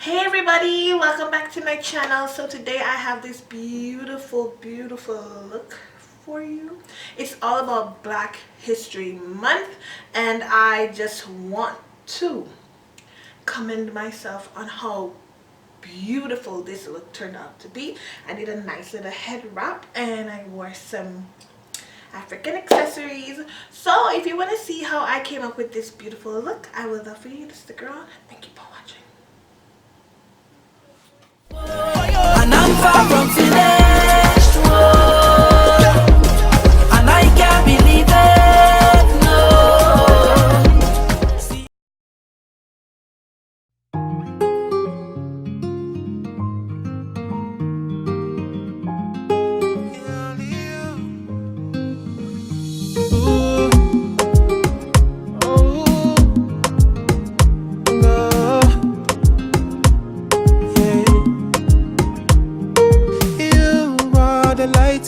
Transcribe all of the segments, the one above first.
Hey everybody, welcome back to my channel. So today I have this beautiful look for you. It's all about Black History Month, and I just want to commend myself on how beautiful this look turned out to be. I did a nice little head wrap and I wore some African accessories. So if you want to see how I came up with this beautiful look, I would love for you to stick around and keep on watching. And I'm far from finished, whoa. And I can't believe it, no.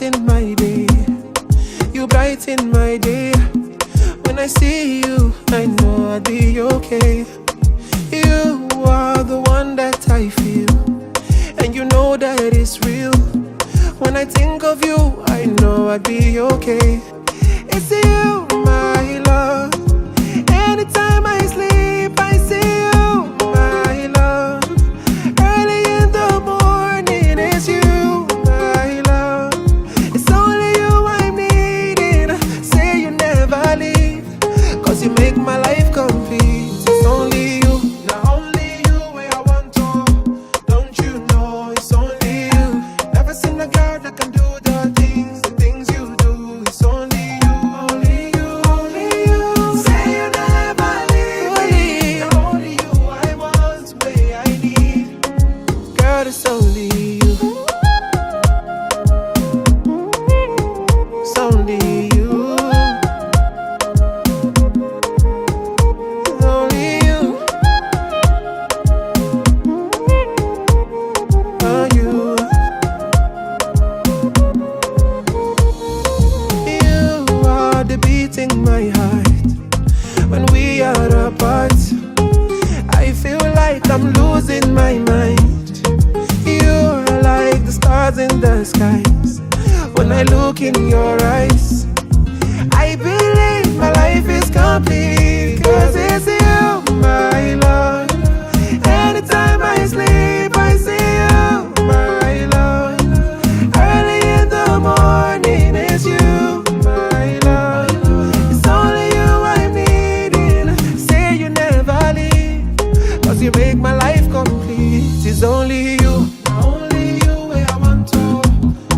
In my day, you brighten my day. When I see you, I know I'll be okay. You are the one that I feel, and you know that it's real. When I think of you, I know I'll be okay. It's you, my love. Anytime I sleep, I see you, my love. Early in the morning, it's you. You make my life complete. It's only you, not only you where I want to. Don't you know it's only you? Never seen a girl that can do the things you do. It's only you, only you, only you. Say you never leave me. Not only you I want, where I need. Girl, it's only you. It's only you. My heart when we are apart, I feel like I'm losing my mind. You're like the stars in the skies. When I look in your eyes, I believe my life is complete. 'Cause it's you, my love. Anytime I sleep, I see you, my love. Early in the morning, it's you, my love. You make my life complete. It's only you, only you where I want to.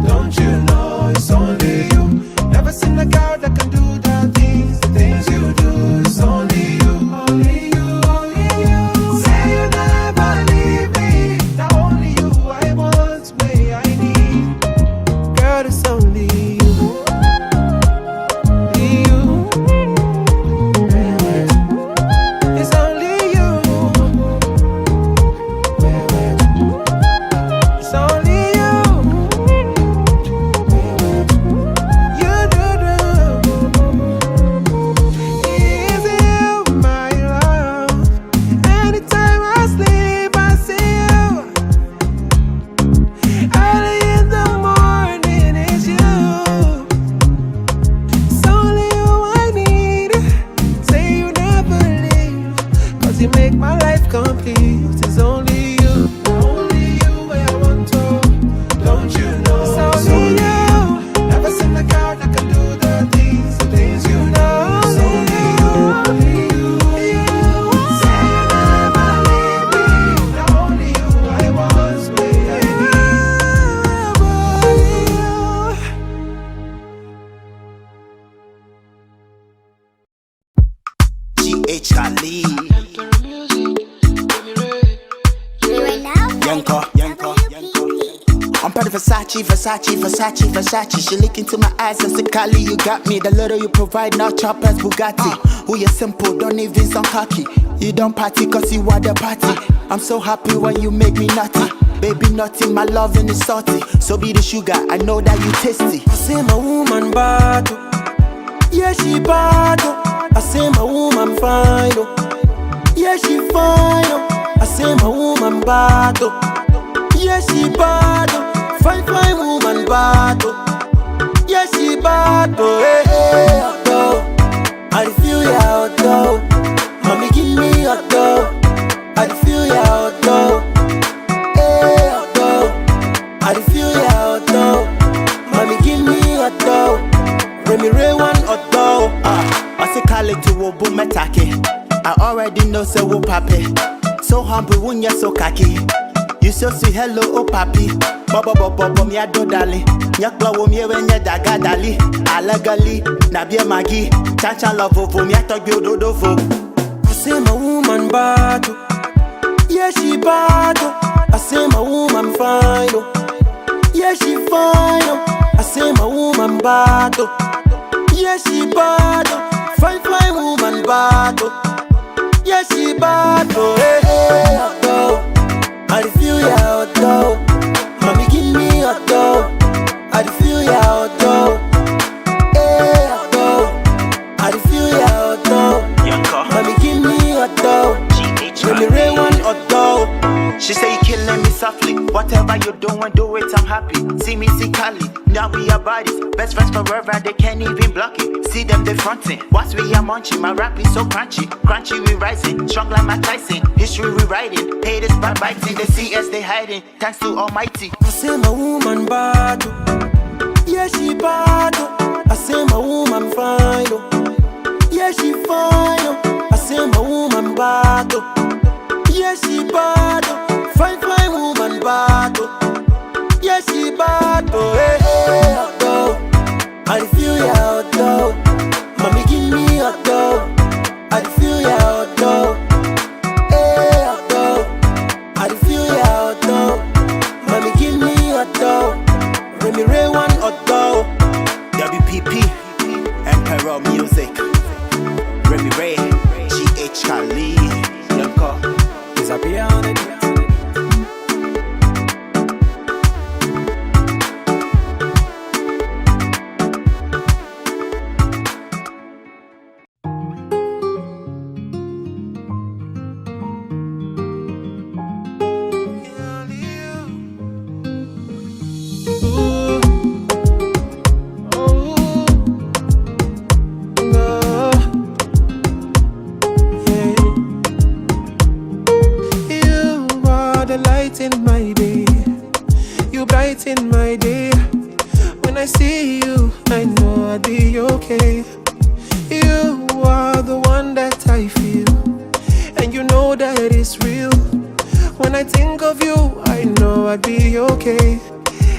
Don't you know it's only you? Never seen a girl that can do the things you do. It's only you, only you, only you. Say you never leave me. Not only you I want, where I need. Girl, it's only you, only you. It's only you. You make my life complete. It's only you, only you where I want to. Don't you know it's only you? Never seen a girl that can do the things you know. It's only you, only you. Say you never leave me. Not only you I want, where I need. G.H. Khalid. Yanko. I'm part of Versace. She look into my eyes and say, Kali, you got me. The little you provide, now choppers Bugatti. Who you simple, don't even sound cocky. You don't party cause you are the party. I'm so happy when you make me nutty. Baby, nothing, my loving is salty. So be the sugar, I know that you tasty. I say my woman bad, yeah she bad. I say my woman fine, yeah she fine. I say my woman bad, oh. Yeah, she bad, oh. Fine, fine woman bad, oh. Yeah, she bad, oh. Hey, hey, oh. I feel ya, oh. Mommy, give me a dough. I feel ya, oh. Hey, oh. I feel ya, oh. Mommy, give me a dough. Remy Ray one or dough. I say Kale to Wobu Metake. I already know so wo papi. So humble when you're so cocky. You so sweet, hello, oh papi. Bobo bobo mi ado dali. Nyakla wo mi when you daga dali. Alagali, nabie magi. Chacha love for me ato do fo. I say my woman bad, oh. Yeah, she bad, oh. I say my woman fine, oh. Yeah, she fine, oh. I say my woman bad, oh. Yeah, she bad, oh. Fine, fine woman bad, oh. Yeah, she bad, oh. Hey, hey, oh. I feel ya, oh. Mommy, give me a dough. I feel ya, oh. Hey, oh. I feel ya, oh. Mommy, give me a dough. Let me Ray one or dough. She say you killing me softly. Whatever you doing, do it, I'm happy. See me, see Kali. Now we are bodies. Best friends forever, they can't even block it. See them, they fronting. Watch we are munching. My rap is so crunchy. Crunchy, we rising. Strong like my Tyson. History rewriting. Haters by biting. They see us, they hiding. Thanks to Almighty. I say my woman bad, oh. Yeah, she bad, oh. I say my woman fine, oh. Yeah, she fine, oh. I say my woman bad, oh. Yeah, she bad, oh. Fine, fine woman bad, oh. Yeah, she bad, oh. Hey, hey, oh. I feel ya, oh. Mommy, give me a dough. I feel ya, oh. Hey, oh. I feel ya, oh. Mommy, give me a dough. Remy Ray one or dough. WPP, Emperor Music. Remy Ray, GH Kali. Yanko. Is I be on it? In my day, you brighten my day. When I see you, I know I'll be okay. You are the one that I feel, and you know that it's real. When I think of you, I know I'll be okay.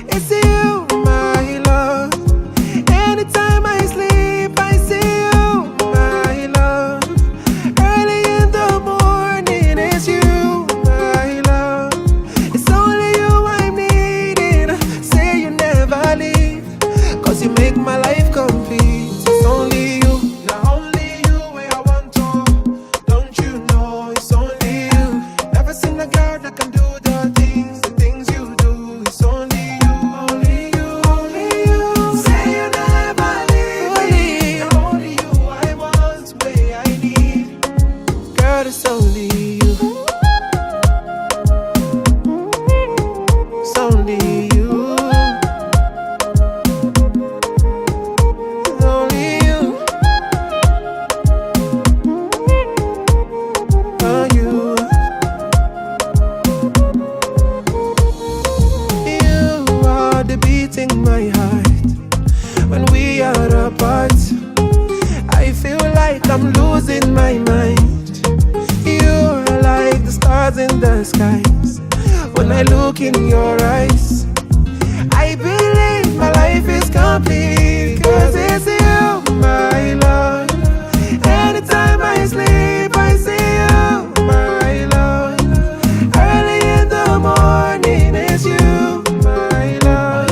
It's you, my love. Anytime I sleep, I see you, my love. Early in the morning, it's you. You make my life complete. It's only you, not only you where I want to. Don't you know it's only you? Never seen a girl that can do the things you do. It's only you, only you, only you. Say you never leave me. Not only you I want, where I need. Girl, it's only you. It's only you. My heart when we are apart, I feel like I'm losing my mind. You're like the stars in the skies. When I look in your eyes, I believe my life is complete. Cause it's you, my love. Anytime I sleep, I see you, my love. Early in the morning, it's you, my love.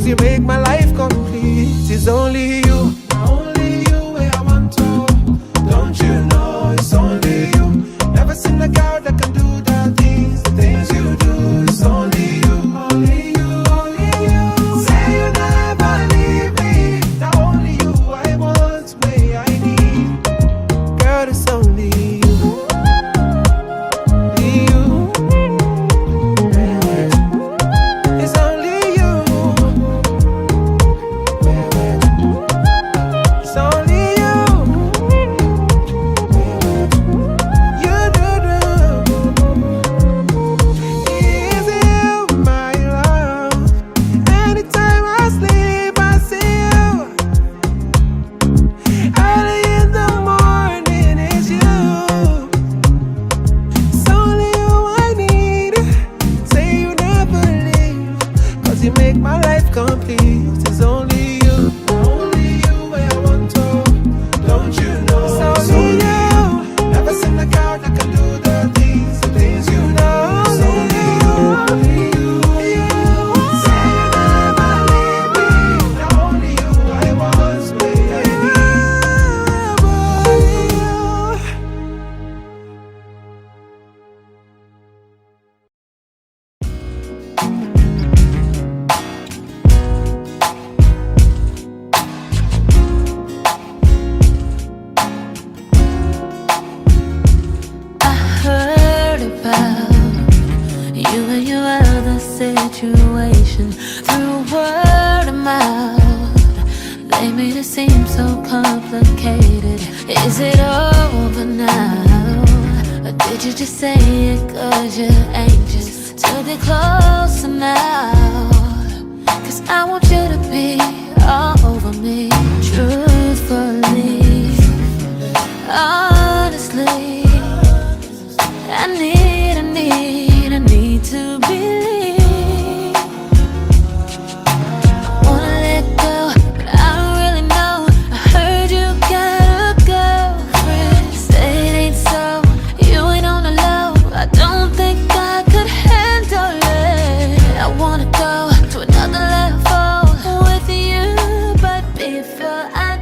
You make my life complete. It's only you, not only you where I want to. Don't you know it's only you? Never seen a girl that can do the things you do. It's only you, only you, only you. Say you never leave me. situation through word of mouth. They made it seem so complicated. Is it over now? Or did you just say it 'cause you're anxious to get closer now? 'Cause I want you to be all over me, truthfully, honestly. I need to believe. I wanna let go, but I don't really know. I heard you got a girlfriend. Say it ain't so, you ain't on the low. I don't think I could handle it. I wanna go to another level with you, but before I